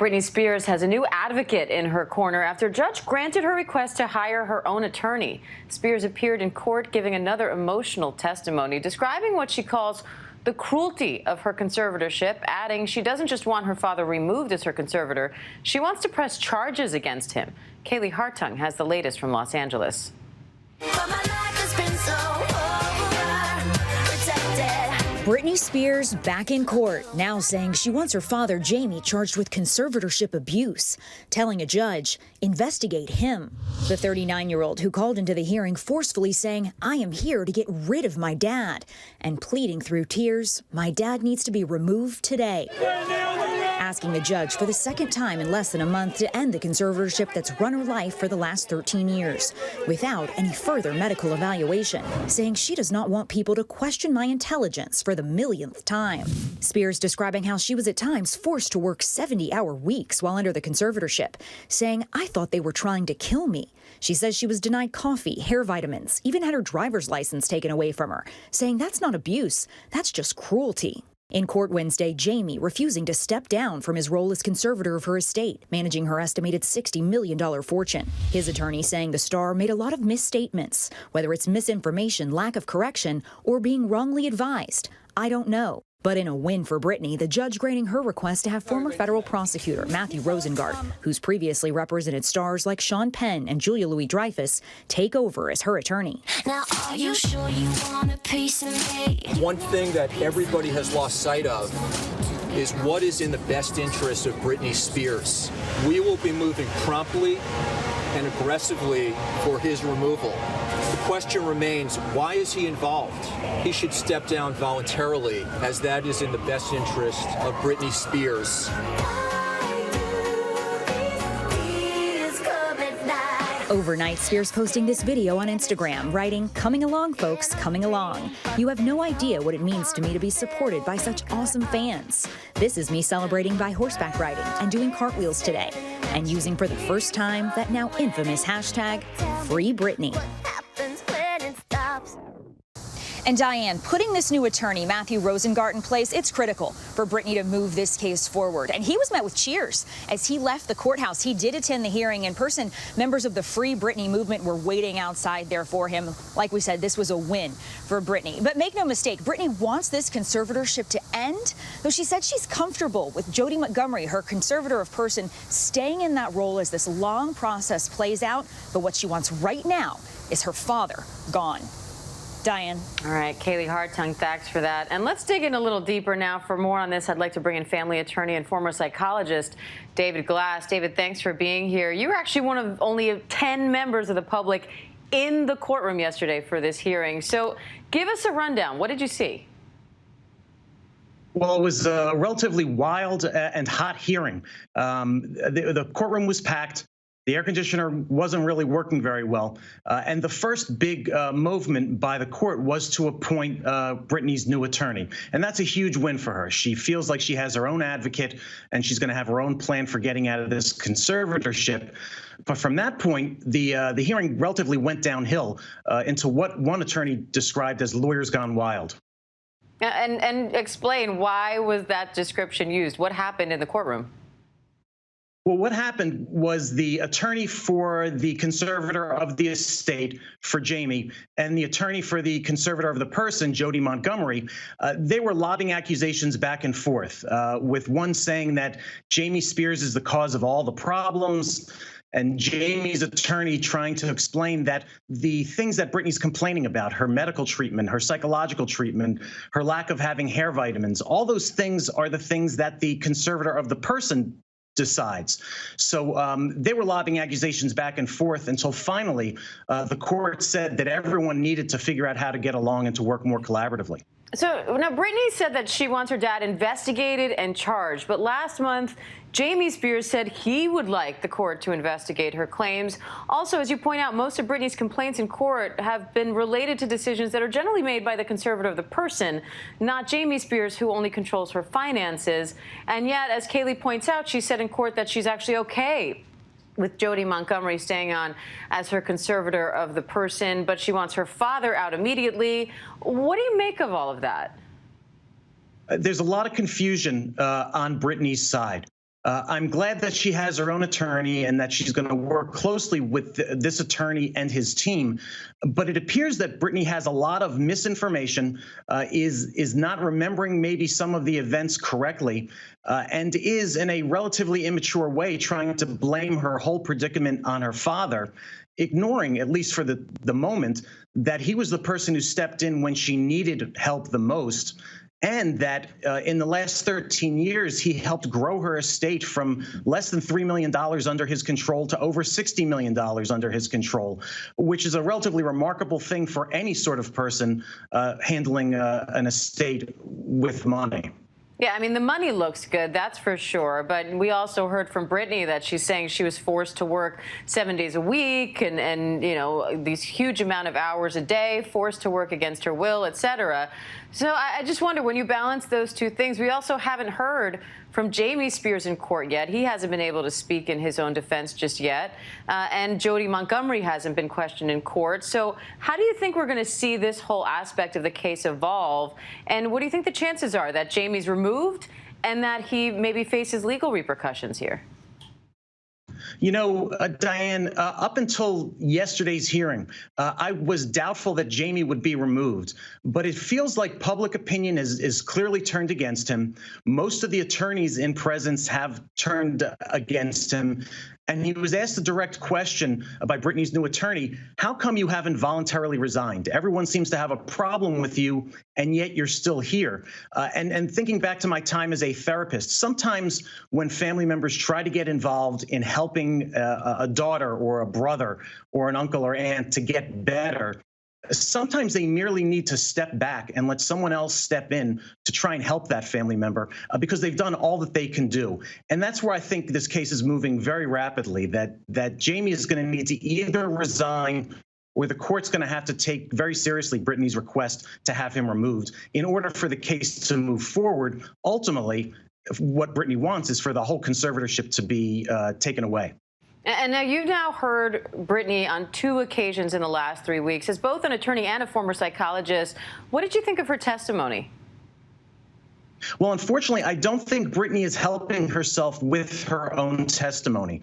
Britney Spears has a new advocate in her corner after a judge granted her request to hire her own attorney. Spears appeared in court giving another emotional testimony, describing what she calls the cruelty of her conservatorship, adding she doesn't just want her father removed as her conservator, she wants to press charges against him. Kaylee Hartung has the latest from Los Angeles. Britney Spears back in court, now saying she wants her father, Jamie, charged with conservatorship abuse, telling a judge, investigate him. The 39-year-old who called into the hearing forcefully saying, I am here to get rid of my dad, and pleading through tears, my dad needs to be removed today. Asking the judge for the second time in less than a month to end the conservatorship that's run her life for the last 13 years, without any further medical evaluation, saying she does not want people to question my intelligence for the millionth time. Spears describing how she was at times forced to work 70-hour weeks while under the conservatorship, saying, I thought they were trying to kill me. She says she was denied coffee, hair vitamins, even had her driver's license taken away from her, saying that's not abuse, that's just cruelty. In court Wednesday, Jamie refusing to step down from his role as conservator of her estate, managing her estimated $60 million fortune. His attorney saying the star made a lot of misstatements, whether it's misinformation, lack of correction, or being wrongly advised. I don't know. But in a win for Britney, the judge granting her request to have former federal prosecutor Matthew Rosengart, who's previously represented stars like Sean Penn and Julia Louis-Dreyfus, take over as her attorney. Now, are you sure you want a piece of me? One thing that everybody has lost sight of is what is in the best interest of Britney Spears. We will be moving promptly and aggressively for his removal. The question remains, why is he involved? He should step down voluntarily, as that is in the best interest of Britney Spears. Overnight, Spears posting this video on Instagram, writing, coming along, folks, coming along. You have no idea what it means to me to be supported by such awesome fans. This is me celebrating by horseback riding and doing cartwheels today, and using for the first time that now infamous hashtag, Free Britney. And Diane, putting this new attorney, Matthew Rosengart, in place, it's critical for Britney to move this case forward. And he was met with cheers as he left the courthouse. He did attend the hearing in person. Members of the Free Britney movement were waiting outside there for him. Like we said, this was a win for Britney. But make no mistake, Britney wants this conservatorship to end, though she said she's comfortable with Jody Montgomery, her conservator of person, staying in that role as this long process plays out. But what she wants right now is her father gone. Diane. All right, Kaylee Hartung, thanks for that. And let's dig in a little deeper now. For more on this, I'd like to bring in family attorney and former psychologist David Glass. David, thanks for being here. You were actually one of only 10 members of the public in the courtroom yesterday for this hearing. So give us a rundown. What did you see? Well, it was a relatively wild and hot hearing. The courtroom was packed. The air conditioner wasn't really working very well. And the first big movement by the court was to appoint Britney's new attorney. And that's a huge win for her. She feels like she has her own advocate, and she's going to have her own plan for getting out of this conservatorship. But from that point, the hearing relatively went downhill into what one attorney described as lawyers gone wild. And explain, why was that description used? What happened in the courtroom? Well, what happened was the attorney for the conservator of the estate for Jamie and the attorney for the conservator of the person, Jody Montgomery, they were lobbing accusations back and forth, with one saying that Jamie Spears is the cause of all the problems, and Jamie's attorney trying to explain that the things that Britney's complaining about, her medical treatment, her psychological treatment, her lack of having hair vitamins, all those things are the things that the conservator of the person decides. So they were lobbing accusations back and forth until finally the court said that everyone needed to figure out how to get along and to work more collaboratively. So now Britney said that she wants her dad investigated and charged, but last month Jamie Spears said he would like the court to investigate her claims. Also, as you point out, most of Britney's complaints in court have been related to decisions that are generally made by the conservator of the person, not Jamie Spears, who only controls her finances. And yet, as Kaylee points out, she said in court that she's actually okay with Jody Montgomery staying on as her conservator of the person, but she wants her father out immediately. What do you make of all of that? There's a lot of confusion on Britney's side. I'm glad that she has her own attorney and that she's going to work closely with this attorney and his team. But it appears that Britney has a lot of misinformation, is not remembering maybe some of the events correctly, and is in a relatively immature way trying to blame her whole predicament on her father, ignoring, at least for the moment, that he was the person who stepped in when she needed help the most. And that in the last 13 years, he helped grow her estate from less than $3 million under his control to over $60 million under his control, which is a relatively remarkable thing for any sort of person handling an estate with money. Yeah, I mean, the money looks good, that's for sure. But we also heard from Britney that she's saying she was forced to work 7 days a week and you know, these huge amount of hours a day, forced to work against her will, et cetera. So I just wonder, when you balance those two things, we also haven't heard from Jamie Spears in court yet. He hasn't been able to speak in his own defense just yet. And Jody Montgomery hasn't been questioned in court. So how do you think we're going to see this whole aspect of the case evolve? And what do you think the chances are that Jamie's removed and that he maybe faces legal repercussions here? You know, Diane, up until yesterday's hearing, I was doubtful that Jamie would be removed, but it feels like public opinion is clearly turned against him. Most of the attorneys in presence have turned against him. And he was asked a direct question by Britney's new attorney: how come you haven't voluntarily resigned? Everyone seems to have a problem with you, and yet you're still here. And thinking back to my time as a therapist, sometimes when family members try to get involved in helping a daughter or a brother or an uncle or aunt to get better, sometimes they merely need to step back and let someone else step in to try and help that family member because they've done all that they can do. And that's where I think this case is moving very rapidly, that Jamie is going to need to either resign or the court's going to have to take very seriously Britney's request to have him removed in order for the case to move forward. Ultimately, what Britney wants is for the whole conservatorship to be taken away. And now you've now heard Britney on 2 occasions in the last 3 weeks. As both an attorney and a former psychologist, what did you think of her testimony? Well, unfortunately, I don't think Britney is helping herself with her own testimony.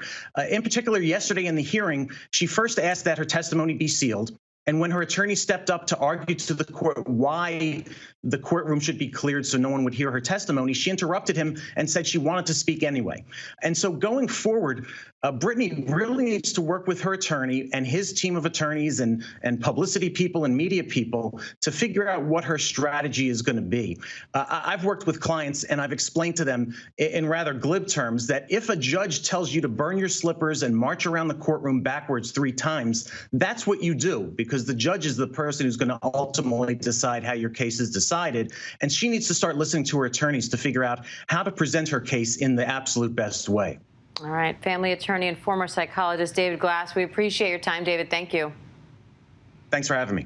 In particular, yesterday in the hearing, she first asked that her testimony be sealed. And when her attorney stepped up to argue to the court why the courtroom should be cleared so no one would hear her testimony, she interrupted him and said she wanted to speak anyway. And so going forward, Britney really needs to work with her attorney and his team of attorneys and publicity people and media people to figure out what her strategy is going to be. I've worked with clients and I've explained to them in rather glib terms that if a judge tells you to burn your slippers and march around the courtroom backwards 3 times, that's what you do, because the judge is the person who's going to ultimately decide how your case is decided. And she needs to start listening to her attorneys to figure out how to present her case in the absolute best way. All right. Family attorney and former psychologist David Glass, we appreciate your time, David. Thank you. Thanks for having me.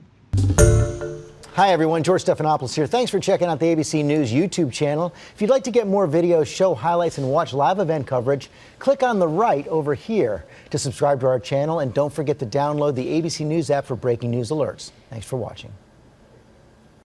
Hi, everyone. George Stephanopoulos here. Thanks for checking out the ABC News YouTube channel. If you'd like to get more videos, show highlights, and watch live event coverage, click on the right over here to subscribe to our channel. And don't forget to download the ABC News app for breaking news alerts. Thanks for watching.